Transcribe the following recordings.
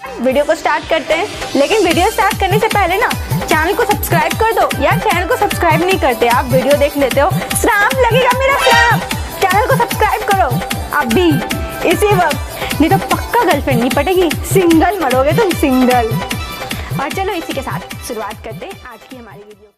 Video को start करते हैं, लेकिन वीडियो स्टार्ट करने से पहले ना चैनल को सब्सक्राइब कर दो। यार चैनल को सब्सक्राइब नहीं करते, आप वीडियो देख लेते हो, श्राप लगेगा मेरा श्राप। चैनल को सब्सक्राइब करो अभी इसी वक्त, नहीं तो पक्का गर्लफ्रेंड नहीं पटेगी, सिंगल मरोगे तुम, सिंगल। और चलो इसी के साथ शुरुआत करते हैं आज की हमारी वीडियो।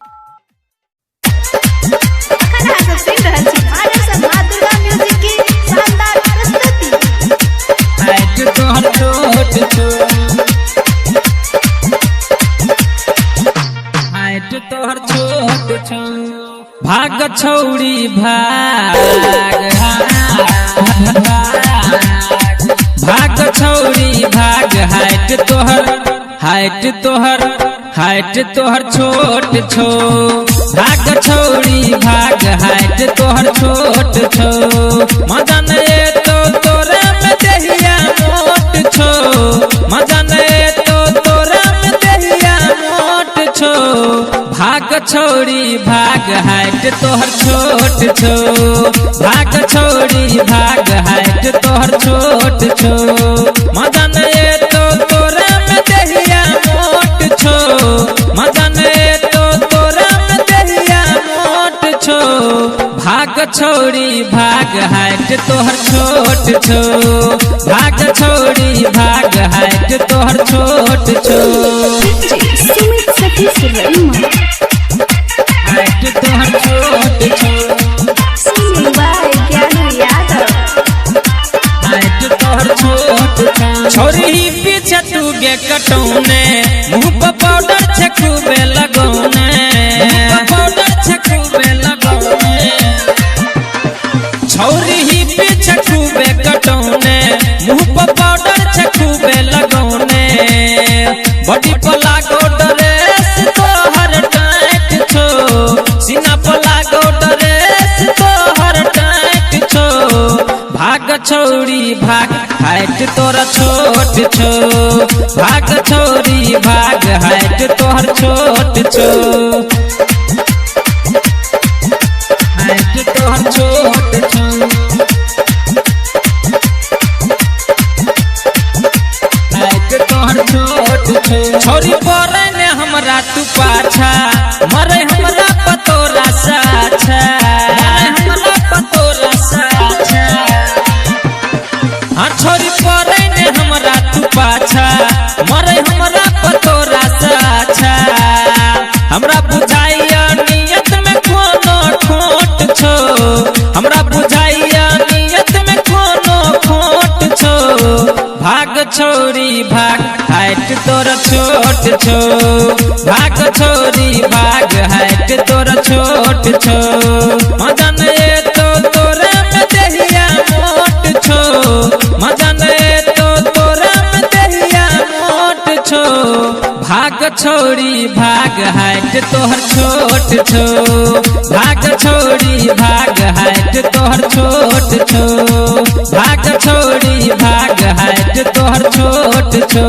भाग छौड़ी भाग, भाग छौड़ी भाग, हाइट तोहर छोट छो। भाग छौड़ी भाग, हाइट तोहर छोट छो। मजा नहीं तो तोरा में देहिया मोट छो, मजा नहीं तो तोरा में देहिया मोट छो। भाग छौड़ी भाग, हाइट तोहर छोट छो। भाग छौड़ी भाग, हाइट तोहर छोट छो। मजा नहीं तो तोरा में देहिया मोट छो, मजा नहीं तो तोरा में देहिया मोट छो। भाग छौड़ी भाग, हाइट तोहर छोट छो। भाग छौड़ी भाग, हाइट तोहर छोट छो। हाइट तोहर छोट छो, हाइट तोहर छोट छो। छोरी पीछे तू गे कटौने, मुँह पर पाउडर छकूबे लगौने, पाउडर छकूबे लगौने। छोरी ही पीछे खूबे कटौने, मुँह पर पाउडर छकूबे लगौने। बॉडी पर लागो ड्रेस तोहर टाइट छो, सीना पर लागो ड्रेस तोहर टाइट छो। भाग छौड़ी भाग, हाइट तोरा छोट छो। भाग छौड़ी भाग, हाइट तोहर छोट छो। हाइट तोहर छोट छो, हाइट तोहर छोट छो। छोरी पड़े ने हमरा तू पाछा, मरे हमरा पतोरा साछा, मरे हमरा पतोरा साछा। हाँ छोरी पड़े ने हमरा तू पाछा, मरे हमरा पतोरा साछा। हमरा बुझाइया नियत में कोनो खोट छो, हमरा बुझाइया नियत में कोनो खोट छो। भाग छौड़ी भाग, हाइट तोरा छोट छो। भाग छौड़ी भाग, हाइट तोरा छोट छो। मजा नहीं तो तोरा में देहिया मोट छो, मजा नहीं तो तोरा में देहिया मोट छो। भाग छौड़ी भाग, हाइट तोहर छोट छो। भाग छौड़ी भाग, हाइट तोहर छोट छो। भाग छौड़ी भाग, हाइट तोहर छोट छो।